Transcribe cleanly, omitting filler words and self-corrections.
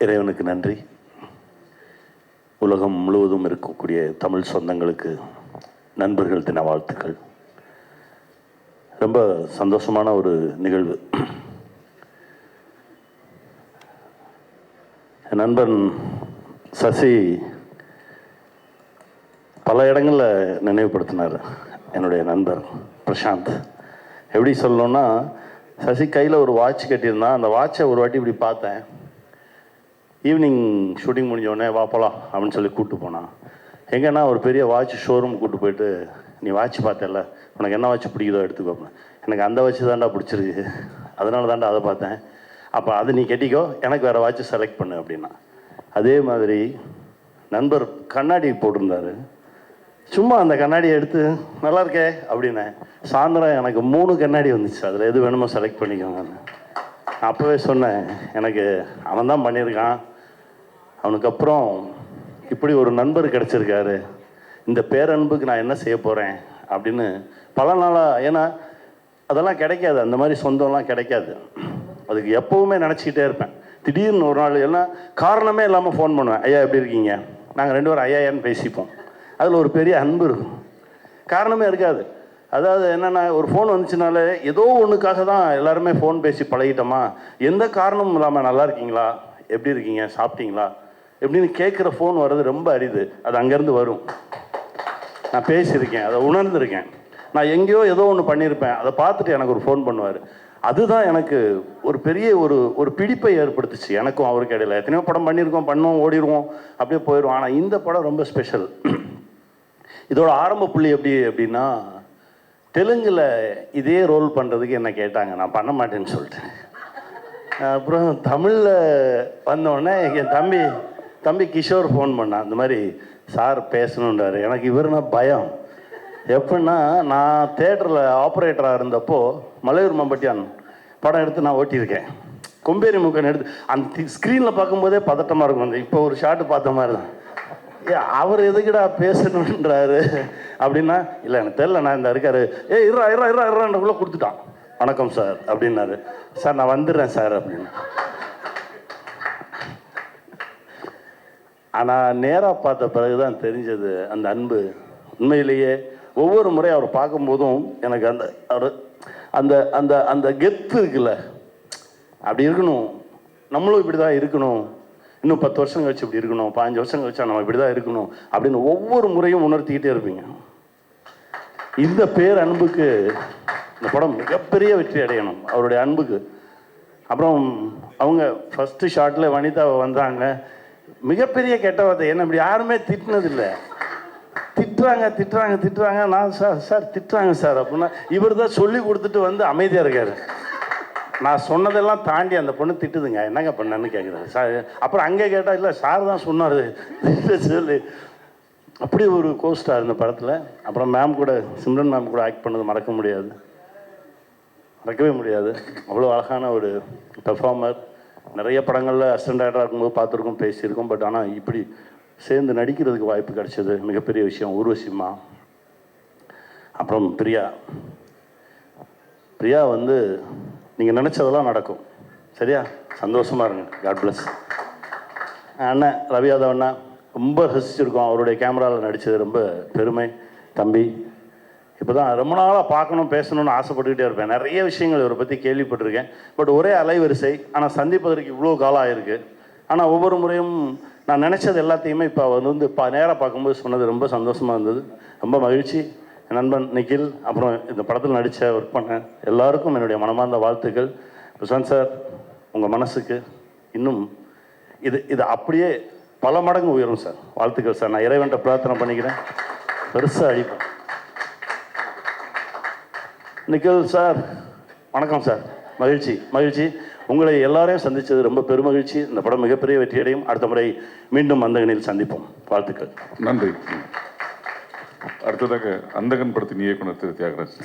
இறைவனுக்கு நன்றி. உலகம் முழுவதும் இருக்கக்கூடிய தமிழ் சொந்தங்களுக்கு நண்பர்கள் தின வாழ்த்துக்கள். ரொம்ப சந்தோஷமான ஒரு நிகழ்வு. என் நண்பன் சசி பல இடங்களில் நினைவுபடுத்தினார். என்னுடைய நண்பர் பிரசாந்த் எப்படி சொல்லணும்னா, சசி கையில் ஒரு வாட்ச் கட்டியிருந்தான். அந்த வாட்சை ஒரு வாட்டி இப்படி பார்த்தேன். ஈவினிங் ஷூட்டிங் முடிஞ்சோடனே வா போகலாம் அப்படின்னு சொல்லி கூப்பிட்டு போனான். எங்கன்னா ஒரு பெரிய வாட்ச் ஷோரூம் கூப்பிட்டு போயிட்டு, நீ வாட்ச் பார்த்தல, உனக்கு என்ன வாட்ச் பிடிக்குதோ எடுத்துக்கோ. எனக்கு அந்த வாட்ச் தான்டா பிடிச்சிருக்கு, அதனால தான்டா அதை பார்த்தேன். அப்போ அது நீ கட்டிக்கோ, எனக்கு வேறு வாட்ச் செலக்ட் பண்ணு அப்படின்னா. அதே மாதிரி நண்பர் கண்ணாடி போட்டிருந்தார். சும்மா அந்த கண்ணாடியை எடுத்து நல்லா இருக்கே அப்படின்னேன். சாயந்தரம் எனக்கு 3 கண்ணாடி வந்துச்சு. அதில் எது வேணுமோ செலக்ட் பண்ணிக்கோங்க. அப்போவே சொன்னேன், எனக்கு அவன் தான் பண்ணியிருக்கான், அவனுக்கு அப்புறம் இப்படி ஒரு நண்பர் கிடச்சிருக்காரு, இந்த பேரன்புக்கு நான் என்ன செய்ய போகிறேன் அப்படின்னு பல நாளாக. ஏன்னா அதெல்லாம் கிடைக்காது, அந்த மாதிரி சொந்தம்லாம் கிடைக்காது. அதுக்கு எப்போவுமே நினச்சிக்கிட்டே இருப்பேன். திடீர்னு ஒரு நாள் எல்லாம் காரணமே இல்லாமல் ஃபோன் பண்ணுவேன். ஐயா எப்படி இருக்கீங்க, நாங்கள் 2 பேரும் ஐயான்னு பேசிப்போம். அதில் ஒரு பெரிய அன்பு இருக்கும், காரணமே இருக்காது. அதாவது என்னென்னா, ஒரு ஃபோன் வந்துச்சுனாலே ஏதோ ஒன்றுக்காக தான் எல்லாருமே ஃபோன் பேசி பழகிட்டோமா. எந்த காரணமும் இல்லாமல் நல்லா இருக்கீங்களா, எப்படி இருக்கீங்க, சாப்பிட்டீங்களா எப்படின்னு கேட்குற ஃபோன் வர்றது ரொம்ப அரிது. அது அங்கேருந்து வரும். நான் பேசியிருக்கேன், அதை உணர்ந்திருக்கேன். நான் எங்கேயோ ஏதோ ஒன்று பண்ணியிருப்பேன், அதை பார்த்துட்டு எனக்கு ஒரு ஃபோன் பண்ணுவார். அதுதான் எனக்கு ஒரு பெரிய ஒரு பிடிப்பை ஏற்படுத்துச்சு, எனக்கும் அவருக்கு இடையில. எத்தனையோ படம் பண்ணியிருக்கோம், பண்ணுவோம், ஓடிடுவோம், அப்படியே போயிடுவோம். ஆனால் இந்த படம் ரொம்ப ஸ்பெஷல். இதோட ஆரம்ப புள்ளி அப்படின்னா, தெலுங்கில் இதே ரோல் பண்ணுறதுக்கு என்ன கேட்டாங்க, நான் பண்ண மாட்டேன்னு சொல்லிட்டேன். அப்புறம் தமிழில் வந்தோடனே என் தம்பி கிஷோர் ஃபோன் பண்ணான். இந்த மாதிரி சார் பேசணுன்றாரு. எனக்கு இவருனா பயம். எப்படின்னா, நான் தேட்டரில் ஆப்ரேட்டராக இருந்தப்போ மலையூர் மம்பட்டியான் படம் எடுத்து நான் ஓட்டியிருக்கேன். கொம்பேரி முக்கன் எடுத்து அந்த ஸ்க்ரீனில் பார்க்கும்போதே பதட்டமாக இருக்கும். இப்போ ஒரு ஷாட்டு பார்த்த மாதிரி தான். அவர் எதுக்குடா பேசணுன்றாரு அப்படின்னா, இல்லை எனக்கு தெரியல, நான் இந்த இருக்காரு, இருறான்றக்குள்ளே கொடுத்துட்டான். வணக்கம் சார் அப்படின்னாரு. சார் நான் வந்துடுறேன் சார் அப்படின்னு. ஆனால் நேராக பார்த்த பிறகு தான் தெரிஞ்சது அந்த அன்பு. உண்மையிலேயே ஒவ்வொரு முறை அவர் பார்க்கும்போதும் எனக்கு அந்த அந்த அந்த கெத்து இருக்குல்ல, அப்படி இருக்கணும், நம்மளும் இப்படி தான் இருக்கணும், இன்னும் 10 வருஷம் கழிச்சு இப்படி இருக்கணும், 15 வருஷம் கழிச்சா நம்ம இப்படி தான் இருக்கணும் அப்படின்னு ஒவ்வொரு முறையும் உணர்த்திக்கிட்டே இருப்பீங்க. இந்த பேரன்புக்கு இந்த படம் மிகப்பெரிய வெற்றி அடையணும், அவருடைய அன்புக்கு. அப்புறம் அவங்க ஃபஸ்ட்டு ஷாட்டில் வனிதா வந்தாங்க. மிகப்பெரிய கெட்ட வார்த்தை, என்ன இப்படி யாருமே திட்டினதில்லை. திட்டுறாங்க. நான் சார் திட்டுறாங்க சார் அப்படின்னா, இவர் தான் சொல்லி கொடுத்துட்டு வந்து அமைதியாக இருக்கார். நான் சொன்னதெல்லாம் தாண்டி அந்த பொண்ணு திட்டுதுங்க, என்னங்க பண்ணேன்னு கேட்குறாரு சார். அப்புறம் அங்கே கேட்டால், இல்லை சார் தான் சொன்னார் சொல்லி. அப்படி ஒரு கோஸ்டார் இந்த படத்தில். அப்புறம் மேம் கூட, சிம்ரன் மேம் கூட ஆக்ட் பண்ணது மறக்கவே முடியாது. அவ்வளோ அழகான ஒரு பெர்ஃபார்மர். நிறைய படங்களில் அசிஸ்டன்ட் டைரக்டராக இருக்கும்போது பார்த்துருக்கோம், பேசியிருக்கோம். பட் ஆனால் இப்படி சேர்ந்து நடிக்கிறதுக்கு வாய்ப்பு கிடைச்சது மிகப்பெரிய விஷயம். ஊர்வசிமா, அப்புறம் பிரியா வந்து நீங்கள் நினச்சதெல்லாம் நடக்கும், சரியா? சந்தோஷமாக இருங்க. God bless. அண்ணன் ரவி யாதவ் அண்ணா ரொம்ப ரசிச்சிருக்கோம், அவருடைய கேமராவில் நடித்தது ரொம்ப பெருமை. தம்பி இப்போ தான் ரொம்ப நாளாக பார்க்கணும், பேசணும்னு ஆசைப்பட்டுக்கிட்டே இருப்பேன். நிறைய விஷயங்கள் இவரை பற்றி கேள்விப்பட்டிருக்கேன். பட் ஒரே அலைவரிசை, ஆனால் சந்திப்பதற்கு இவ்வளோ காலம் ஆகிருக்கு. ஆனால் ஒவ்வொரு முறையும் நான் நினச்சது எல்லாத்தையுமே இப்போ அவர் வந்து நேராக பார்க்கும்போது சொன்னது ரொம்ப சந்தோஷமாக இருந்தது. ரொம்ப மகிழ்ச்சி. என் நண்பன் நிக்கில், அப்புறம் இந்த படத்தில் நடித்த ஒர்க் பண்ண எல்லாருக்கும் என்னுடைய மனமார்ந்த வாழ்த்துக்கள். பிரசாந்த் சார், உங்கள் மனசுக்கு இன்னும் இது அப்படியே பல மடங்கு உயரும் சார். வாழ்த்துக்கள் சார். நான் இறைவன்ட்ட பிரார்த்தனை பண்ணிக்கிறேன், பெருசாக அழிப்பேன். நிக்கில் சார், வணக்கம் சார். மகிழ்ச்சி. உங்களை எல்லாரையும் சந்தித்தது ரொம்ப பெருமகிழ்ச்சி. இந்த படம் மிகப்பெரிய வெற்றியடையும். அடுத்த முறை மீண்டும் அந்தகனில் சந்திப்போம். வாழ்த்துக்கள். நன்றி. அடுத்ததாக அந்தகன் படத்தின் இயக்குனர் திரு தியாகராஜ்.